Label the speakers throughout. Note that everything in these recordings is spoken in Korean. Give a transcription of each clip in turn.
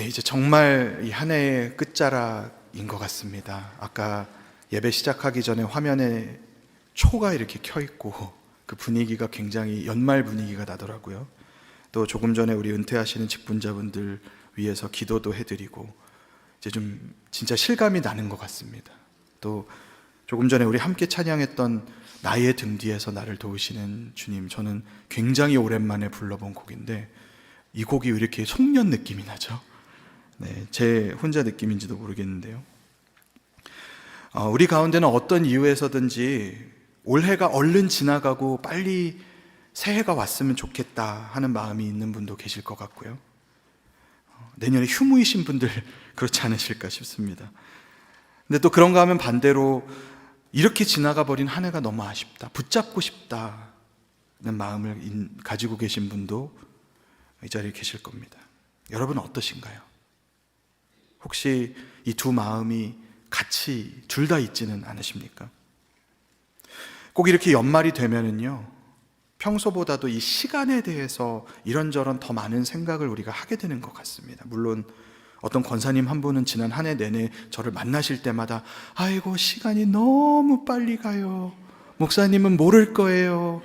Speaker 1: 네, 이제 정말 이 한 해의 끝자락인 것 같습니다. 아까 예배 시작하기 전에 화면에 초가 이렇게 켜 있고 그 분위기가 굉장히 연말 분위기가 나더라고요. 또 조금 전에 우리 은퇴하시는 직분자분들 위해서 기도도 해드리고 이제 좀 진짜 실감이 나는 것 같습니다. 또 조금 전에 우리 함께 찬양했던 나의 등 뒤에서 나를 도우시는 주님, 저는 굉장히 오랜만에 불러본 곡인데 이 곡이 왜 이렇게 송년 느낌이 나죠? 네, 제 혼자 느낌인지도 모르겠는데요. 우리 가운데는 어떤 이유에서든지 올해가 얼른 지나가고 빨리 새해가 왔으면 좋겠다 하는 마음이 있는 분도 계실 것 같고요. 내년에 휴무이신 분들 그렇지 않으실까 싶습니다. 근데 또 그런가 하면 반대로 이렇게 지나가 버린 한 해가 너무 아쉽다, 붙잡고 싶다는 마음을 가지고 계신 분도 이 자리에 계실 겁니다. 여러분은 어떠신가요? 혹시 이 두 마음이 같이 둘 다 있지는 않으십니까? 꼭 이렇게 연말이 되면은요, 평소보다도 이 시간에 대해서 이런저런 더 많은 생각을 우리가 하게 되는 것 같습니다. 물론 어떤 권사님 한 분은 지난 한 해 내내 저를 만나실 때마다 아이고 시간이 너무 빨리 가요, 목사님은 모를 거예요.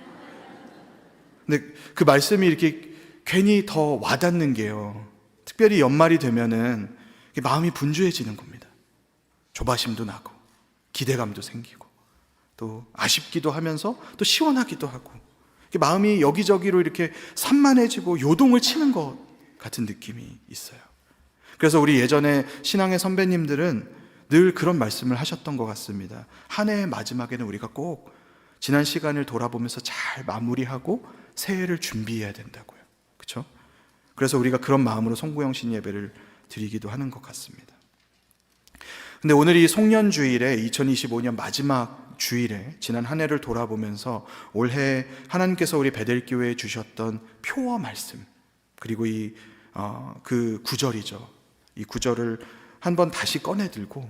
Speaker 1: 근데 그 말씀이 이렇게 괜히 더 와닿는 게요, 특별히 연말이 되면은 마음이 분주해지는 겁니다. 조바심도 나고 기대감도 생기고 또 아쉽기도 하면서 또 시원하기도 하고 마음이 여기저기로 이렇게 산만해지고 요동을 치는 것 같은 느낌이 있어요. 그래서 우리 예전에 신앙의 선배님들은 늘 그런 말씀을 하셨던 것 같습니다. 한 해의 마지막에는 우리가 꼭 지난 시간을 돌아보면서 잘 마무리하고 새해를 준비해야 된다고요. 그렇죠? 그래서 우리가 그런 마음으로 송구영신 예배를 드리기도 하는 것 같습니다. 근데 오늘 이 송년주일에 2025년 마지막 주일에 지난 한 해를 돌아보면서 올해 하나님께서 우리 베델교회에 주셨던 표어 말씀, 그리고 그 구절이죠. 이 구절을 한번 다시 꺼내 들고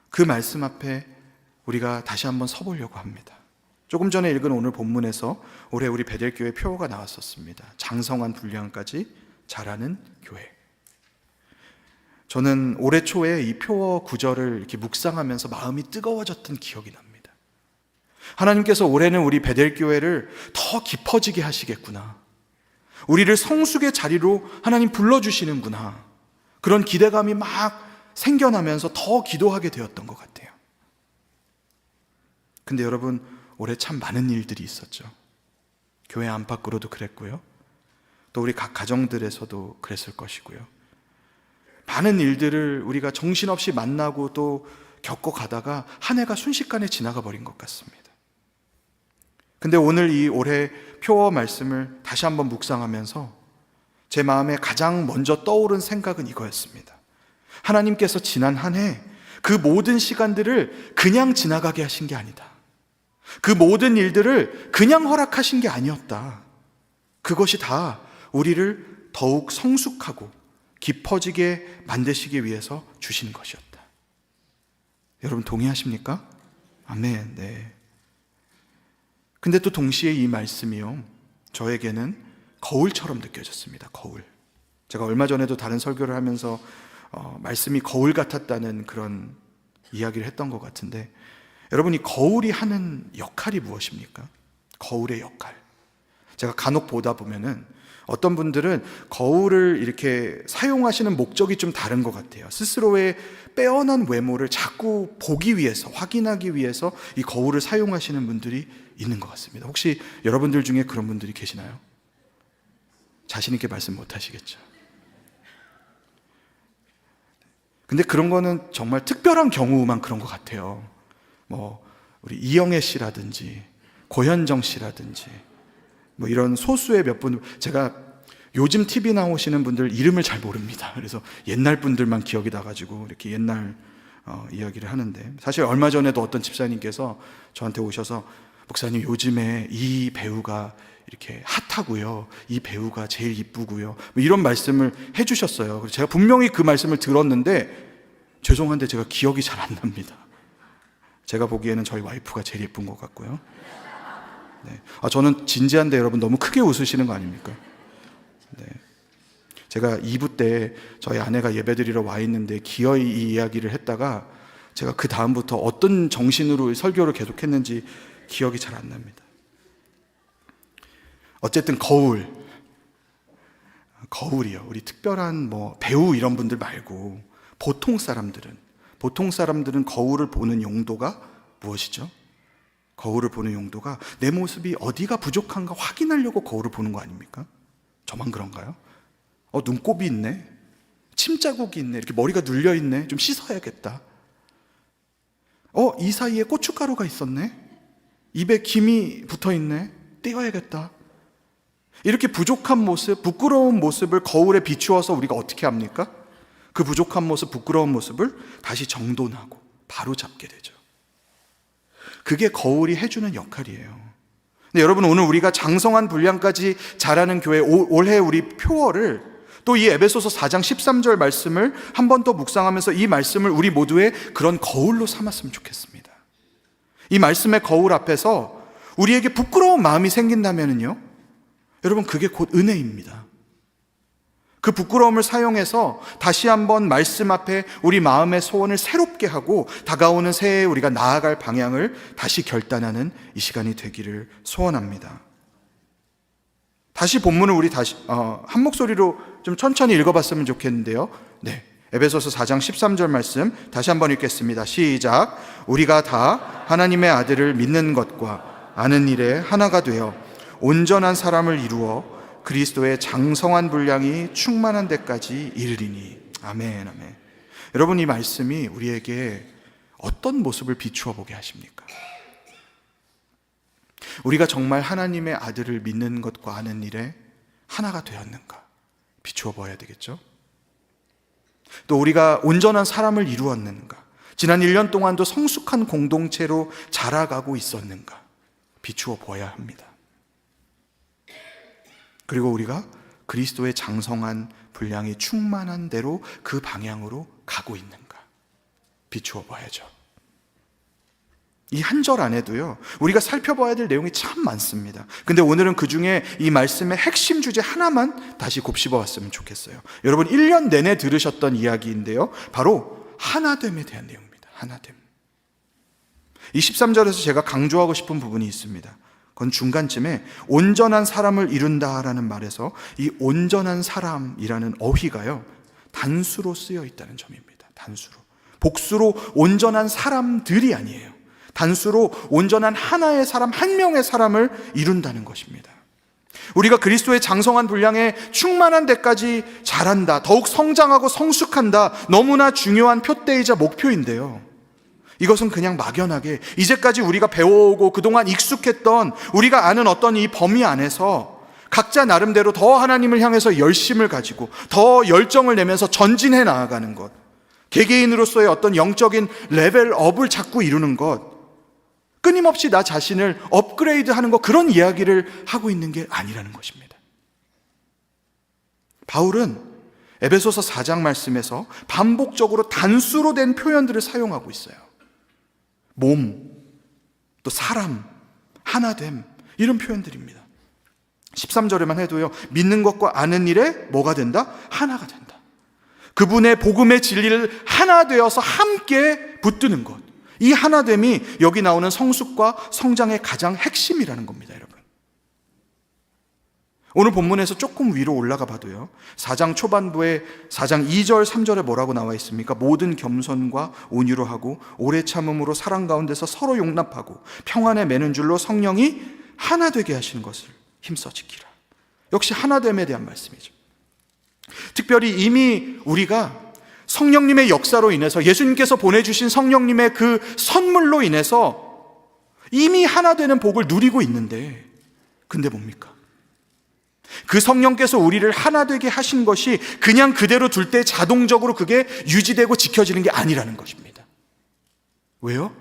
Speaker 1: 그 말씀 앞에 우리가 다시 한번 서보려고 합니다. 조금 전에 읽은 오늘 본문에서 올해 우리 베델교회 표어가 나왔었습니다. 장성한 분량까지 자라는 교회. 저는 올해 초에 이 표어 구절을 이렇게 묵상하면서 마음이 뜨거워졌던 기억이 납니다. 하나님께서 올해는 우리 베델교회를 더 깊어지게 하시겠구나, 우리를 성숙의 자리로 하나님 불러주시는구나, 그런 기대감이 막 생겨나면서 더 기도하게 되었던 것 같아요. 근데 여러분, 올해 참 많은 일들이 있었죠. 교회 안팎으로도 그랬고요, 또 우리 각 가정들에서도 그랬을 것이고요. 많은 일들을 우리가 정신없이 만나고 또 겪어가다가 한 해가 순식간에 지나가 버린 것 같습니다. 근데 오늘 이 올해 표어 말씀을 다시 한번 묵상하면서 제 마음에 가장 먼저 떠오른 생각은 이거였습니다. 하나님께서 지난 한 해 그 모든 시간들을 그냥 지나가게 하신 게 아니다. 그 모든 일들을 그냥 허락하신 게 아니었다. 그것이 다 우리를 더욱 성숙하고 깊어지게 만드시기 위해서 주신 것이었다. 여러분 동의하십니까? 아멘. 네. 근데 또 동시에 이 말씀이요, 저에게는 거울처럼 느껴졌습니다. 거울. 제가 얼마 전에도 다른 설교를 하면서 말씀이 거울 같았다는 그런 이야기를 했던 것 같은데, 여러분 이 거울이 하는 역할이 무엇입니까? 거울의 역할. 제가 간혹 보다 보면은 어떤 분들은 거울을 이렇게 사용하시는 목적이 좀 다른 것 같아요. 스스로의 빼어난 외모를 자꾸 보기 위해서, 확인하기 위해서 이 거울을 사용하시는 분들이 있는 것 같습니다. 혹시 여러분들 중에 그런 분들이 계시나요? 자신 있게 말씀 못 하시겠죠. 근데 그런 거는 정말 특별한 경우만 그런 것 같아요. 우리 이영애 씨라든지 고현정 씨라든지 이런 소수의 몇 분, 제가 요즘 TV 나오시는 분들 이름을 잘 모릅니다. 그래서 옛날 분들만 기억이 나가지고 이렇게 옛날 이야기를 하는데, 사실 얼마 전에도 어떤 집사님께서 저한테 오셔서 목사님 요즘에 이 배우가 이렇게 핫하고요, 이 배우가 제일 이쁘고요, 이런 말씀을 해주셨어요. 그래서 제가 분명히 그 말씀을 들었는데 죄송한데 제가 기억이 잘 안 납니다. 제가 보기에는 저희 와이프가 제일 예쁜 것 같고요. 네. 저는 진지한데 여러분 너무 크게 웃으시는 거 아닙니까? 네. 제가 2부 때 저희 아내가 예배드리러 와 있는데 기어이 이 이야기를 했다가 제가 그 다음부터 어떤 정신으로 설교를 계속했는지 기억이 잘 안 납니다. 어쨌든 거울이요. 우리 특별한 배우 이런 분들 말고 보통 사람들은 거울을 보는 용도가 무엇이죠? 거울을 보는 용도가 내 모습이 어디가 부족한가 확인하려고 거울을 보는 거 아닙니까? 저만 그런가요? 눈곱이 있네, 침자국이 있네, 이렇게 머리가 눌려 있네, 좀 씻어야겠다. 이 사이에 고춧가루가 있었네, 입에 김이 붙어 있네, 떼어야겠다. 이렇게 부족한 모습, 부끄러운 모습을 거울에 비추어서 우리가 어떻게 합니까? 그 부족한 모습, 부끄러운 모습을 다시 정돈하고 바로 잡게 되죠. 그게 거울이 해주는 역할이에요. 근데 여러분, 오늘 우리가 장성한 분량까지 자라는 교회, 올해 우리 표어를 또 이 에베소서 4장 13절 말씀을 한 번 더 묵상하면서 이 말씀을 우리 모두의 그런 거울로 삼았으면 좋겠습니다. 이 말씀의 거울 앞에서 우리에게 부끄러운 마음이 생긴다면요, 여러분, 그게 곧 은혜입니다. 그 부끄러움을 사용해서 다시 한번 말씀 앞에 우리 마음의 소원을 새롭게 하고 다가오는 새해에 우리가 나아갈 방향을 다시 결단하는 이 시간이 되기를 소원합니다. 다시 본문을 우리 한 목소리로 좀 천천히 읽어봤으면 좋겠는데요. 네, 에베소서 4장 13절 말씀 다시 한번 읽겠습니다. 시작. 우리가 다 하나님의 아들을 믿는 것과 아는 일에 하나가 되어 온전한 사람을 이루어 그리스도의 장성한 분량이 충만한 데까지 이르리니. 아멘, 아멘. 여러분, 이 말씀이 우리에게 어떤 모습을 비추어 보게 하십니까? 우리가 정말 하나님의 아들을 믿는 것과 아는 일에 하나가 되었는가 비추어 보아야 되겠죠. 또 우리가 온전한 사람을 이루었는가, 지난 1년 동안도 성숙한 공동체로 자라가고 있었는가 비추어 보아야 합니다. 그리고 우리가 그리스도의 장성한 분량이 충만한 대로 그 방향으로 가고 있는가 비추어 봐야죠. 이 한 절 안에도요, 우리가 살펴봐야 될 내용이 참 많습니다. 근데 오늘은 그 중에 이 말씀의 핵심 주제 하나만 다시 곱씹어 왔으면 좋겠어요. 여러분, 1년 내내 들으셨던 이야기인데요, 바로 하나됨에 대한 내용입니다. 하나됨. 이 13절에서 제가 강조하고 싶은 부분이 있습니다. 그건 중간쯤에 온전한 사람을 이룬다라는 말에서 이 온전한 사람이라는 어휘가요, 단수로 쓰여 있다는 점입니다. 단수로. 복수로 온전한 사람들이 아니에요. 단수로 온전한 하나의 사람, 한 명의 사람을 이룬다는 것입니다. 우리가 그리스도의 장성한 분량에 충만한 데까지 자란다, 더욱 성장하고 성숙한다, 너무나 중요한 표대이자 목표인데요, 이것은 그냥 막연하게 이제까지 우리가 배워오고 그동안 익숙했던 우리가 아는 어떤 이 범위 안에서 각자 나름대로 더 하나님을 향해서 열심을 가지고 더 열정을 내면서 전진해 나아가는 것, 개개인으로서의 어떤 영적인 레벨업을 자꾸 이루는 것, 끊임없이 나 자신을 업그레이드하는 것, 그런 이야기를 하고 있는 게 아니라는 것입니다. 바울은 에베소서 4장 말씀에서 반복적으로 단수로 된 표현들을 사용하고 있어요. 몸, 또 사람, 하나됨, 이런 표현들입니다. 13절에만 해도요, 믿는 것과 아는 일에 뭐가 된다? 하나가 된다. 그분의 복음의 진리를 하나 되어서 함께 붙드는 것, 이 하나됨이 여기 나오는 성숙과 성장의 가장 핵심이라는 겁니다, 여러분. 오늘 본문에서 조금 위로 올라가 봐도요, 4장 초반부에 4장 2절 3절에 뭐라고 나와 있습니까? 모든 겸손과 온유로 하고 오래 참음으로 사랑 가운데서 서로 용납하고 평안에 매는 줄로 성령이 하나 되게 하시는 것을 힘써 지키라. 역시 하나됨에 대한 말씀이죠. 특별히 이미 우리가 성령님의 역사로 인해서, 예수님께서 보내주신 성령님의 그 선물로 인해서 이미 하나 되는 복을 누리고 있는데, 근데 뭡니까? 그 성령께서 우리를 하나 되게 하신 것이 그냥 그대로 둘 때 자동적으로 그게 유지되고 지켜지는 게 아니라는 것입니다. 왜요?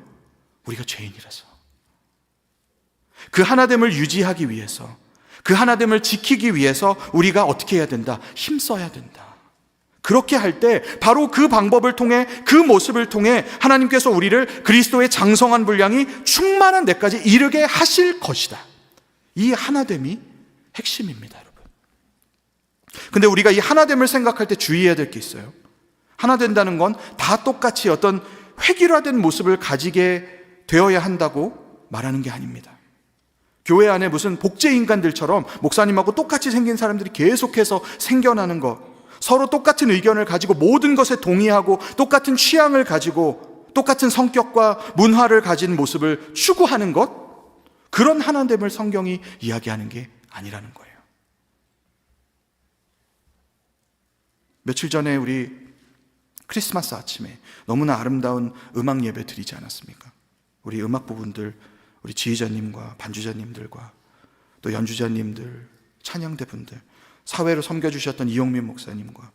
Speaker 1: 우리가 죄인이라서. 그 하나됨을 유지하기 위해서, 그 하나됨을 지키기 위해서 우리가 어떻게 해야 된다? 힘써야 된다. 그렇게 할 때 바로 그 방법을 통해, 그 모습을 통해 하나님께서 우리를 그리스도의 장성한 분량이 충만한 데까지 이르게 하실 것이다. 이 하나됨이 핵심입니다, 여러분. 근데 우리가 이 하나됨을 생각할 때 주의해야 될 게 있어요. 하나 된다는 건 다 똑같이 어떤 획일화된 모습을 가지게 되어야 한다고 말하는 게 아닙니다. 교회 안에 무슨 복제 인간들처럼 목사님하고 똑같이 생긴 사람들이 계속해서 생겨나는 것, 서로 똑같은 의견을 가지고 모든 것에 동의하고 똑같은 취향을 가지고 똑같은 성격과 문화를 가진 모습을 추구하는 것, 그런 하나됨을 성경이 이야기하는 게 아니라는 거예요. 며칠 전에 우리 크리스마스 아침에 너무나 아름다운 음악 예배 드리지 않았습니까? 우리 음악부분들, 우리 지휘자님과 반주자님들과 또 연주자님들, 찬양대분들, 사회로 섬겨주셨던 이용민 목사님과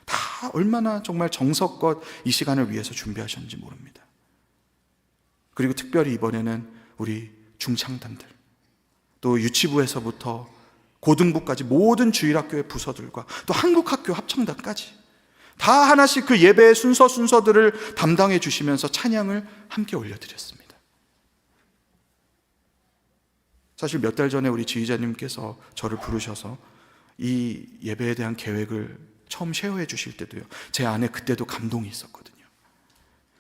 Speaker 1: 다 얼마나 정말 정성껏 이 시간을 위해서 준비하셨는지 모릅니다. 그리고 특별히 이번에는 우리 중창단들, 또 유치부에서부터 고등부까지 모든 주일학교의 부서들과 또 한국학교 합창단까지 다 하나씩 그 예배의 순서들을 담당해 주시면서 찬양을 함께 올려드렸습니다. 사실 몇 달 전에 우리 지휘자님께서 저를 부르셔서 이 예배에 대한 계획을 처음 쉐어해 주실 때도요, 제 안에 그때도 감동이 있었거든요.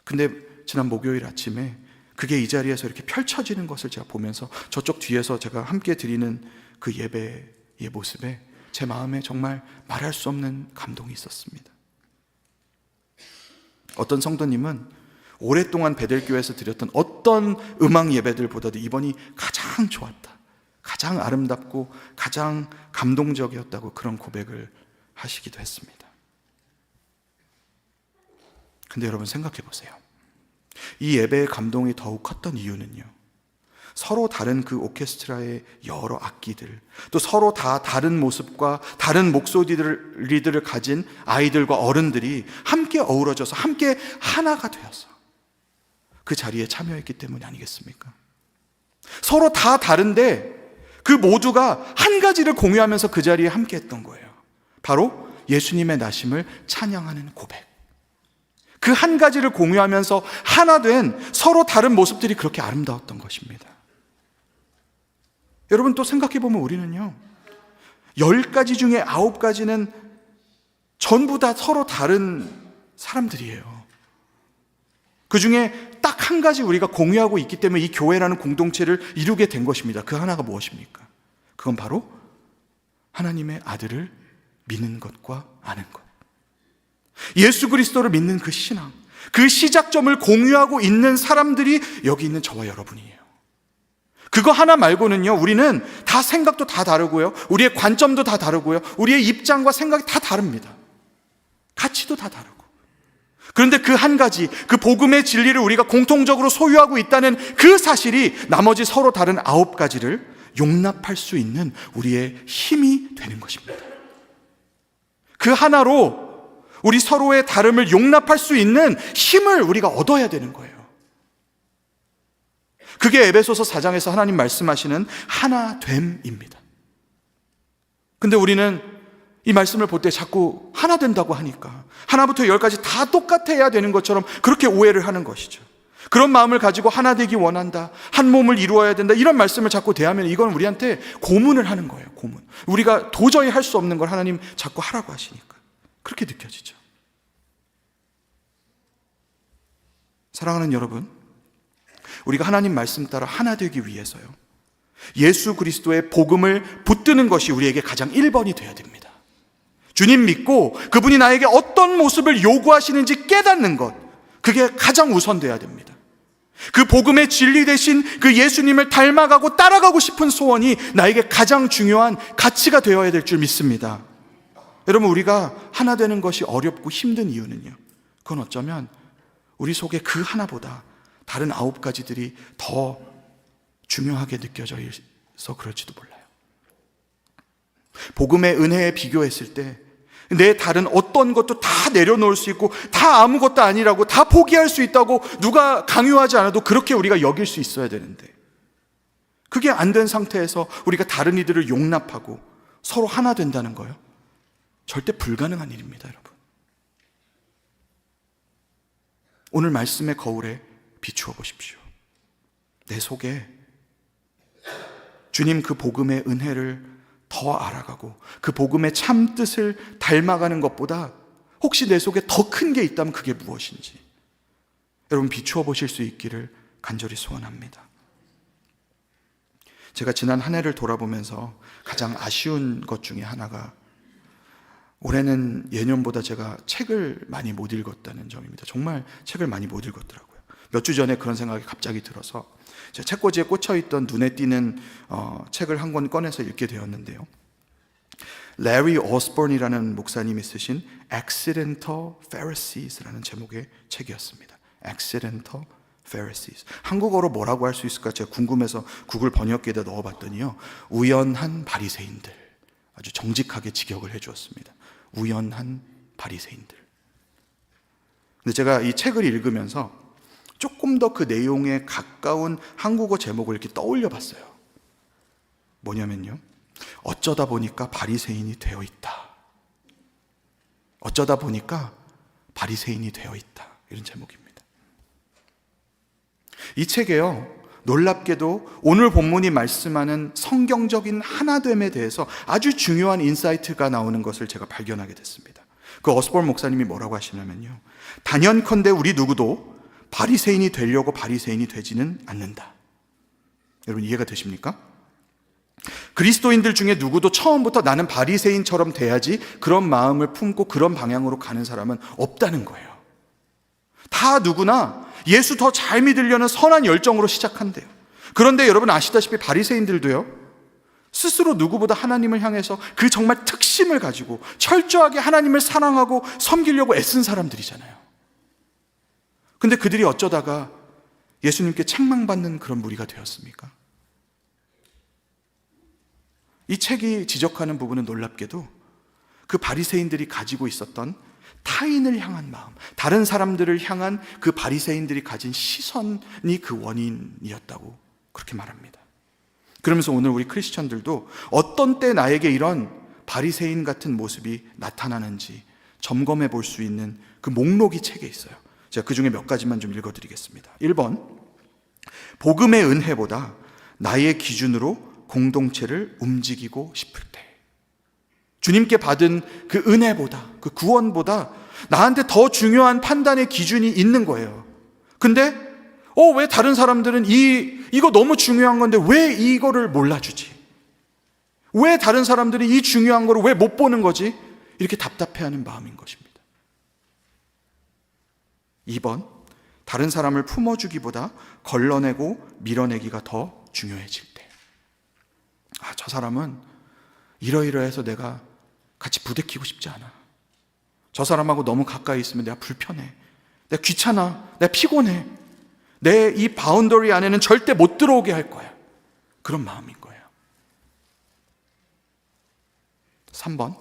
Speaker 1: 근데 지난 목요일 아침에 그게 이 자리에서 이렇게 펼쳐지는 것을 제가 보면서 저쪽 뒤에서 제가 함께 드리는 그 예배의 모습에 제 마음에 정말 말할 수 없는 감동이 있었습니다. 어떤 성도님은 오랫동안 베델교회에서 드렸던 어떤 음악 예배들보다도 이번이 가장 좋았다, 가장 아름답고 가장 감동적이었다고 그런 고백을 하시기도 했습니다. 근데 여러분 생각해 보세요. 이 예배의 감동이 더욱 컸던 이유는요, 서로 다른 그 오케스트라의 여러 악기들, 또 서로 다 다른 모습과 다른 목소리들을 가진 아이들과 어른들이 함께 어우러져서 함께 하나가 되어서 그 자리에 참여했기 때문이 아니겠습니까? 서로 다 다른데 그 모두가 한 가지를 공유하면서 그 자리에 함께 했던 거예요. 바로 예수님의 나심을 찬양하는 고백. 그 한 가지를 공유하면서 하나 된 서로 다른 모습들이 그렇게 아름다웠던 것입니다. 여러분 또 생각해보면 우리는요, 10가지 중에 9가지는 전부 다 서로 다른 사람들이에요. 그 중에 딱 한 가지 우리가 공유하고 있기 때문에 이 교회라는 공동체를 이루게 된 것입니다. 그 하나가 무엇입니까? 그건 바로 하나님의 아들을 믿는 것과 아는 것. 예수 그리스도를 믿는 그 신앙, 그 시작점을 공유하고 있는 사람들이 여기 있는 저와 여러분이에요. 그거 하나 말고는요, 우리는 다 생각도 다 다르고요, 우리의 관점도 다 다르고요, 우리의 입장과 생각이 다 다릅니다. 가치도 다 다르고. 그런데 그 한 가지, 그 복음의 진리를 우리가 공통적으로 소유하고 있다는 그 사실이 나머지 서로 다른 9가지를 용납할 수 있는 우리의 힘이 되는 것입니다. 그 하나로 우리 서로의 다름을 용납할 수 있는 힘을 우리가 얻어야 되는 거예요. 그게 에베소서 4장에서 하나님 말씀하시는 하나됨입니다. 근데 우리는 이 말씀을 볼 때 자꾸 하나 된다고 하니까 하나부터 10까지 다 똑같아야 되는 것처럼 그렇게 오해를 하는 것이죠. 그런 마음을 가지고 하나 되기 원한다, 한 몸을 이루어야 된다, 이런 말씀을 자꾸 대하면 이건 우리한테 고문을 하는 거예요. 고문. 우리가 도저히 할 수 없는 걸 하나님 자꾸 하라고 하시니까 그렇게 느껴지죠. 사랑하는 여러분, 우리가 하나님 말씀 따라 하나 되기 위해서요, 예수 그리스도의 복음을 붙드는 것이 우리에게 가장 1번이 되어야 됩니다. 주님 믿고 그분이 나에게 어떤 모습을 요구하시는지 깨닫는 것, 그게 가장 우선돼야 됩니다. 그 복음의 진리 대신 그 예수님을 닮아가고 따라가고 싶은 소원이 나에게 가장 중요한 가치가 되어야 될 줄 믿습니다. 여러분, 우리가 하나 되는 것이 어렵고 힘든 이유는요, 그건 어쩌면 우리 속에 그 하나보다 다른 9가지들이 더 중요하게 느껴져 있어 그럴지도 몰라요. 복음의 은혜에 비교했을 때 내 다른 어떤 것도 다 내려놓을 수 있고 다 아무것도 아니라고, 다 포기할 수 있다고 누가 강요하지 않아도 그렇게 우리가 여길 수 있어야 되는데, 그게 안 된 상태에서 우리가 다른 이들을 용납하고 서로 하나 된다는 거예요, 절대 불가능한 일입니다. 여러분, 오늘 말씀의 거울에 비추어 보십시오. 내 속에 주님 그 복음의 은혜를 더 알아가고 그 복음의 참 뜻을 닮아가는 것보다 혹시 내 속에 더 큰 게 있다면 그게 무엇인지 여러분 비추어 보실 수 있기를 간절히 소원합니다. 제가 지난 한 해를 돌아보면서 가장 아쉬운 것 중에 하나가 올해는 예년보다 제가 책을 많이 못 읽었다는 점입니다. 정말 책을 많이 못 읽었더라고요. 몇 주 전에 그런 생각이 갑자기 들어서 제가 책꽂이에 꽂혀있던 눈에 띄는 책을 한 권 꺼내서 읽게 되었는데요. 레리 오스본이라는 목사님이 쓰신 Accidental Pharisees라는 제목의 책이었습니다. Accidental Pharisees. 한국어로 뭐라고 할 수 있을까 제가 궁금해서 구글 번역기에다 넣어봤더니요, 우연한 바리새인들. 아주 정직하게 직역을 해주었습니다. 우연한 바리새인들. 근데 제가 이 책을 읽으면서 조금 더 그 내용에 가까운 한국어 제목을 이렇게 떠올려 봤어요. 뭐냐면요, 어쩌다 보니까 바리새인이 되어 있다. 어쩌다 보니까 바리새인이 되어 있다. 이런 제목입니다. 이 책에요, 놀랍게도 오늘 본문이 말씀하는 성경적인 하나됨에 대해서 아주 중요한 인사이트가 나오는 것을 제가 발견하게 됐습니다. 그 오스본 목사님이 뭐라고 하시냐면요, 단연컨대 우리 누구도 바리새인이 되려고 바리새인이 되지는 않는다. 여러분 이해가 되십니까? 그리스도인들 중에 누구도 처음부터 나는 바리새인처럼 돼야지 그런 마음을 품고 그런 방향으로 가는 사람은 없다는 거예요. 다 누구나 예수 더 잘 믿으려는 선한 열정으로 시작한대요. 그런데 여러분 아시다시피 바리새인들도요, 스스로 누구보다 하나님을 향해서 그 정말 특심을 가지고 철저하게 하나님을 사랑하고 섬기려고 애쓴 사람들이잖아요. 근데 그들이 어쩌다가 예수님께 책망받는 그런 무리가 되었습니까? 이 책이 지적하는 부분은 놀랍게도 그 바리새인들이 가지고 있었던 타인을 향한 마음, 다른 사람들을 향한 그 바리새인들이 가진 시선이 그 원인이었다고 그렇게 말합니다. 그러면서 오늘 우리 크리스천들도 어떤 때 나에게 이런 바리새인 같은 모습이 나타나는지 점검해 볼 수 있는 그 목록이 책에 있어요. 제가 그 중에 몇 가지만 좀 읽어드리겠습니다. 1번, 복음의 은혜보다 나의 기준으로 공동체를 움직이고 싶을 때, 주님께 받은 그 은혜보다, 그 구원보다 나한테 더 중요한 판단의 기준이 있는 거예요. 근데 왜 다른 사람들은 이거 너무 중요한 건데 왜 이거를 몰라주지? 왜 다른 사람들이 이 중요한 거를 왜 못 보는 거지? 이렇게 답답해하는 마음인 것입니다. 2번, 다른 사람을 품어주기보다 걸러내고 밀어내기가 더 중요해질 때, 저 사람은 이러이러해서 내가 같이 부대끼고 싶지 않아. 저 사람하고 너무 가까이 있으면 내가 불편해. 내가 귀찮아. 내가 피곤해. 내 이 바운더리 안에는 절대 못 들어오게 할 거야. 그런 마음인 거예요. 3번,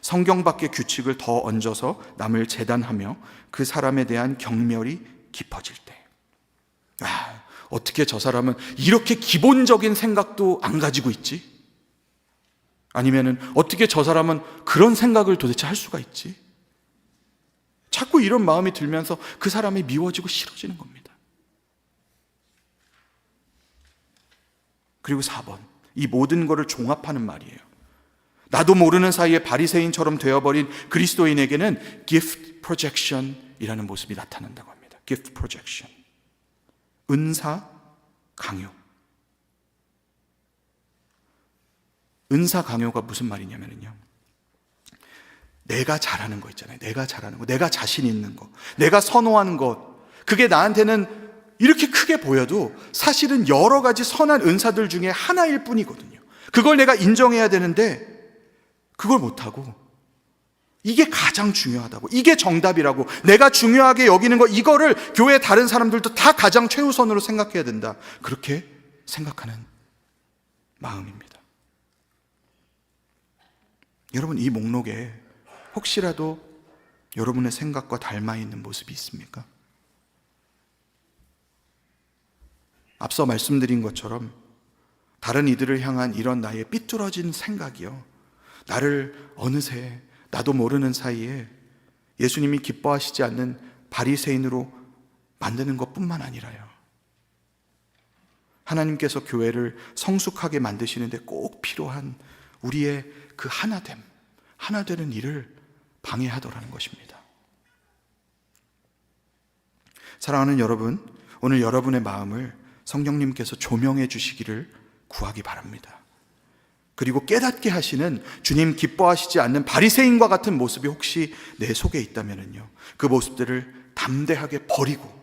Speaker 1: 성경 밖의 규칙을 더 얹어서 남을 재단하며 그 사람에 대한 경멸이 깊어질 때, 어떻게 저 사람은 이렇게 기본적인 생각도 안 가지고 있지? 아니면은 어떻게 저 사람은 그런 생각을 도대체 할 수가 있지? 자꾸 이런 마음이 들면서 그 사람이 미워지고 싫어지는 겁니다. 그리고 4번, 이 모든 거를 종합하는 말이에요. 나도 모르는 사이에 바리새인처럼 되어버린 그리스도인에게는 gift projection이라는 모습이 나타난다고 합니다. gift projection, 은사 강요. 은사 강요가 무슨 말이냐면요, 내가 잘하는 거 있잖아요. 내가 잘하는 거, 내가 자신 있는 거, 내가 선호하는 것, 그게 나한테는 이렇게 크게 보여도 사실은 여러 가지 선한 은사들 중에 하나일 뿐이거든요. 그걸 내가 인정해야 되는데 그걸 못하고 이게 가장 중요하다고, 이게 정답이라고, 내가 중요하게 여기는 거, 이거를 교회 다른 사람들도 다 가장 최우선으로 생각해야 된다, 그렇게 생각하는 마음입니다. 여러분, 이 목록에 혹시라도 여러분의 생각과 닮아 있는 모습이 있습니까? 앞서 말씀드린 것처럼 다른 이들을 향한 이런 나의 삐뚤어진 생각이요, 나를 어느새 나도 모르는 사이에 예수님이 기뻐하시지 않는 바리새인으로 만드는 것뿐만 아니라요, 하나님께서 교회를 성숙하게 만드시는데 꼭 필요한 우리의 그 하나됨, 하나 되는 일을 방해하더라는 것입니다. 사랑하는 여러분, 오늘 여러분의 마음을 성령님께서 조명해 주시기를 구하기 바랍니다. 그리고 깨닫게 하시는, 주님 기뻐하시지 않는 바리새인과 같은 모습이 혹시 내 속에 있다면요, 그 모습들을 담대하게 버리고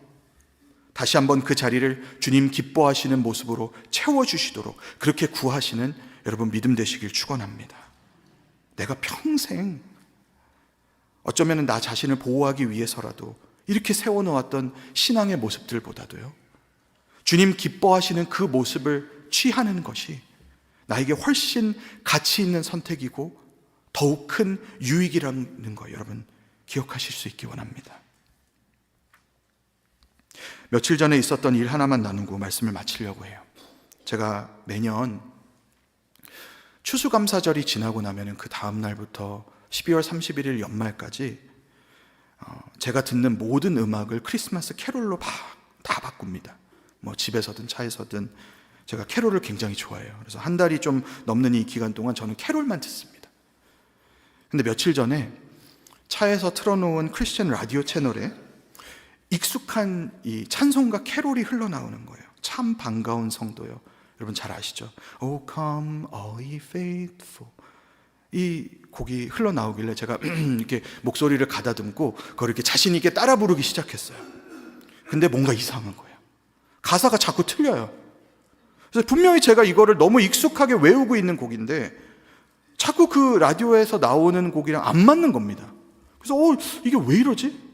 Speaker 1: 다시 한번 그 자리를 주님 기뻐하시는 모습으로 채워주시도록 그렇게 구하시는 여러분 믿음 되시길 축원합니다. 내가 평생 어쩌면 나 자신을 보호하기 위해서라도 이렇게 세워놓았던 신앙의 모습들보다도요, 주님 기뻐하시는 그 모습을 취하는 것이 나에게 훨씬 가치 있는 선택이고 더욱 큰 유익이라는 거 여러분 기억하실 수 있기 원합니다. 며칠 전에 있었던 일 하나만 나누고 말씀을 마치려고 해요. 제가 매년 추수감사절이 지나고 나면 그 다음 날부터 12월 31일 연말까지 제가 듣는 모든 음악을 크리스마스 캐롤로 다 바꿉니다. 뭐 집에서든 차에서든 제가 캐롤을 굉장히 좋아해요. 그래서 한 달이 좀 넘는 이 기간 동안 저는 캐롤만 듣습니다. 근데 며칠 전에 차에서 틀어놓은 크리스천 라디오 채널에 익숙한 이 찬송가 캐롤이 흘러나오는 거예요. 참 반가운 성도요. 여러분 잘 아시죠? Oh come all ye faithful, 이 곡이 흘러나오길래 제가 이렇게 목소리를 가다듬고 그걸 이렇게 자신 있게 따라 부르기 시작했어요. 근데 뭔가 이상한 거예요. 가사가 자꾸 틀려요. 그래서 분명히 제가 이거를 너무 익숙하게 외우고 있는 곡인데 자꾸 그 라디오에서 나오는 곡이랑 안 맞는 겁니다. 그래서 이게 왜 이러지?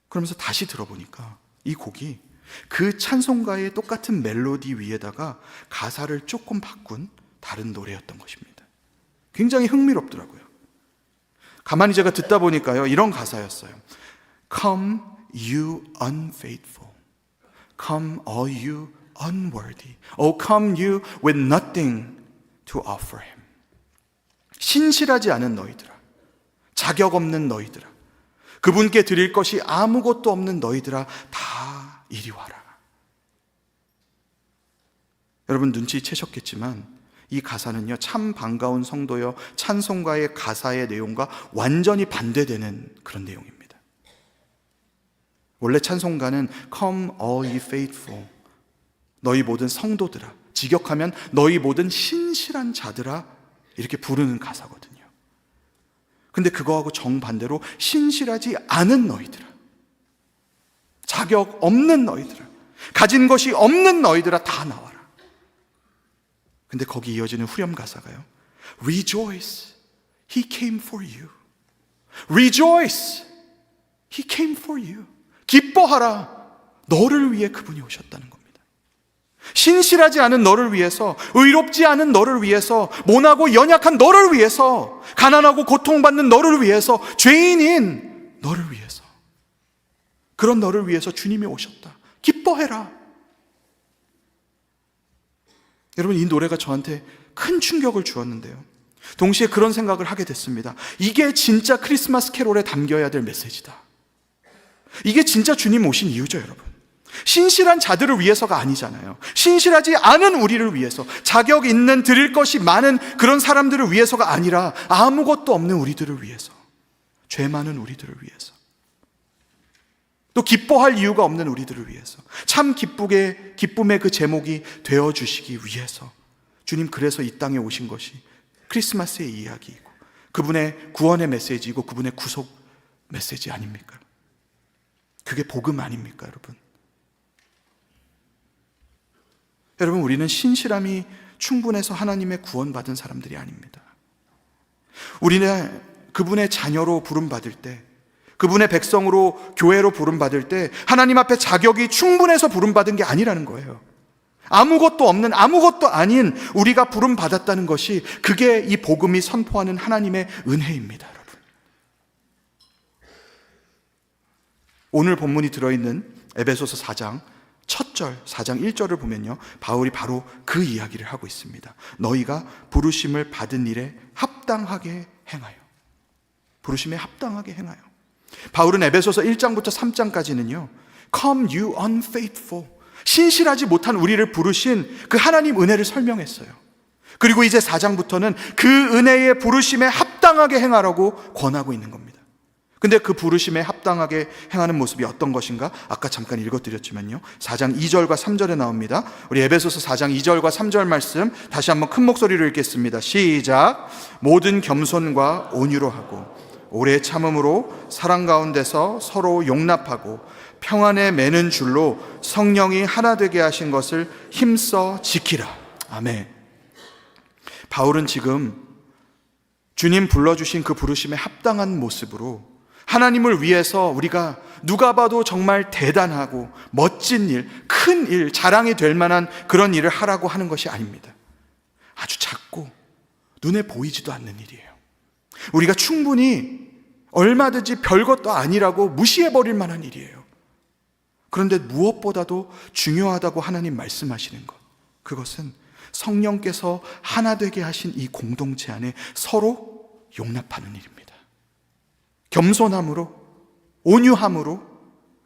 Speaker 1: 그러면서 다시 들어보니까 이 곡이 그 찬송가의 똑같은 멜로디 위에다가 가사를 조금 바꾼 다른 노래였던 것입니다. 굉장히 흥미롭더라고요. 가만히 제가 듣다 보니까요, 이런 가사였어요. Come you unfaithful, come all you unworthy, oh come you with nothing to offer him. 신실하지 않은 너희들아, 자격 없는 너희들아, 그분께 드릴 것이 아무것도 없는 너희들아, 다 이리 와라. 여러분 눈치채셨겠지만 이 가사는요, 참 반가운 성도여 찬송가의 가사의 내용과 완전히 반대되는 그런 내용입니다. 원래 찬송가는 Come all ye faithful, 너희 모든 성도들아, 직역하면 너희 모든 신실한 자들아, 이렇게 부르는 가사거든요. 근데 그거하고 정반대로 신실하지 않은 너희들아, 자격 없는 너희들아, 가진 것이 없는 너희들아, 다 나와라. 근데 거기 이어지는 후렴 가사가요, Rejoice, He came for you. Rejoice, He came for you. 기뻐하라, 너를 위해 그분이 오셨다는 겁니다. 신실하지 않은 너를 위해서, 의롭지 않은 너를 위해서, 모나고 연약한 너를 위해서, 가난하고 고통받는 너를 위해서, 죄인인 너를 위해서, 그런 너를 위해서 주님이 오셨다. 기뻐해라. 여러분 이 노래가 저한테 큰 충격을 주었는데요, 동시에 그런 생각을 하게 됐습니다. 이게 진짜 크리스마스 캐롤에 담겨야 될 메시지다. 이게 진짜 주님 오신 이유죠, 여러분. 신실한 자들을 위해서가 아니잖아요. 신실하지 않은 우리를 위해서, 자격 있는 드릴 것이 많은 그런 사람들을 위해서가 아니라 아무것도 없는 우리들을 위해서, 죄 많은 우리들을 위해서, 또 기뻐할 이유가 없는 우리들을 위해서, 참 기쁨의 그 제목이 되어주시기 위해서 주님 그래서 이 땅에 오신 것이 크리스마스의 이야기이고 그분의 구원의 메시지이고 그분의 구속 메시지 아닙니까? 그게 복음 아닙니까, 여러분? 여러분 우리는 신실함이 충분해서 하나님의 구원받은 사람들이 아닙니다. 우리는 그분의 자녀로 부름받을 때, 그분의 백성으로 교회로 부름받을 때 하나님 앞에 자격이 충분해서 부름받은 게 아니라는 거예요. 아무것도 없는, 아무것도 아닌 우리가 부름받았다는 것이, 그게 이 복음이 선포하는 하나님의 은혜입니다, 여러분. 오늘 본문이 들어있는 에베소서 4장 첫 절, 4장 1절을 보면요, 바울이 바로 그 이야기를 하고 있습니다. 너희가 부르심을 받은 일에 합당하게 행하여, 부르심에 합당하게 행하여. 바울은 에베소서 1장부터 3장까지는요 Come you unfaithful, 신실하지 못한 우리를 부르신 그 하나님 은혜를 설명했어요. 그리고 이제 4장부터는 그 은혜의 부르심에 합당하게 행하라고 권하고 있는 겁니다. 근데 그 부르심에 합당하게 행하는 모습이 어떤 것인가? 아까 잠깐 읽어드렸지만요, 4장 2절과 3절에 나옵니다. 우리 에베소서 4장 2절과 3절 말씀 다시 한번 큰 목소리로 읽겠습니다. 시작. 모든 겸손과 온유로 하고 오래 참음으로 사랑 가운데서 서로 용납하고 평안에 매는 줄로 성령이 하나 되게 하신 것을 힘써 지키라. 아멘. 바울은 지금 주님 불러주신 그 부르심에 합당한 모습으로 하나님을 위해서 우리가 누가 봐도 정말 대단하고 멋진 일, 큰 일, 자랑이 될 만한 그런 일을 하라고 하는 것이 아닙니다. 아주 작고 눈에 보이지도 않는 일이에요. 우리가 충분히 얼마든지 별것도 아니라고 무시해버릴 만한 일이에요. 그런데 무엇보다도 중요하다고 하나님 말씀하시는 것, 그것은 성령께서 하나 되게 하신 이 공동체 안에 서로 용납하는 일입니다. 겸손함으로, 온유함으로,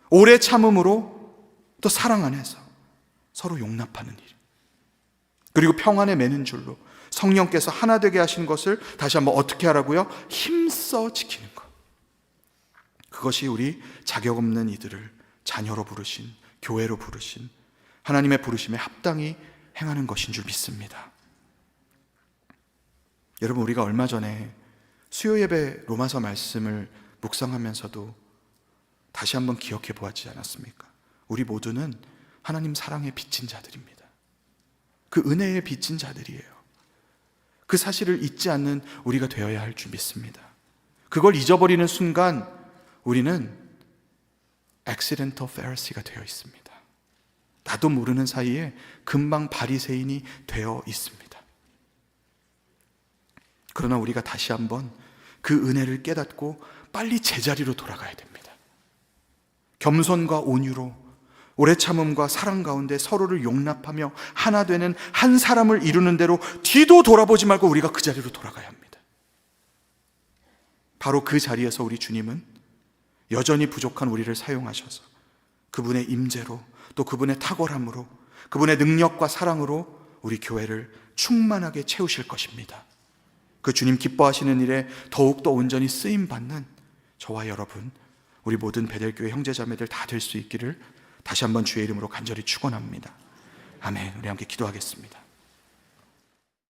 Speaker 1: 오래 참음으로, 또 사랑 안에서 서로 용납하는 일. 그리고 평안에 매는 줄로 성령께서 하나 되게 하신 것을 다시 한번 어떻게 하라고요? 힘써 지키는 것. 그것이 우리 자격 없는 이들을 자녀로 부르신, 교회로 부르신 하나님의 부르심에 합당히 행하는 것인 줄 믿습니다. 여러분, 우리가 얼마 전에 수요 예배 로마서 말씀을 묵상하면서도 다시 한번 기억해 보았지 않았습니까? 우리 모두는 하나님 사랑에 빚진 자들입니다. 그 은혜에 빚진 자들이에요. 그 사실을 잊지 않는 우리가 되어야 할 줄 믿습니다. 그걸 잊어버리는 순간 우리는 accidental Pharisee가 되어 있습니다. 나도 모르는 사이에 금방 바리새인이 되어 있습니다. 그러나 우리가 다시 한번 그 은혜를 깨닫고 빨리 제자리로 돌아가야 됩니다. 겸손과 온유로, 오래 참음과 사랑 가운데 서로를 용납하며 하나 되는 한 사람을 이루는 대로 뒤도 돌아보지 말고 우리가 그 자리로 돌아가야 합니다. 바로 그 자리에서 우리 주님은 여전히 부족한 우리를 사용하셔서 그분의 임재로, 또 그분의 탁월함으로, 그분의 능력과 사랑으로 우리 교회를 충만하게 채우실 것입니다. 그 주님 기뻐하시는 일에 더욱더 온전히 쓰임받는 저와 여러분, 우리 모든 베델교회 형제자매들 다 될 수 있기를 다시 한번 주의 이름으로 간절히 축원합니다. 아멘. 우리 함께 기도하겠습니다.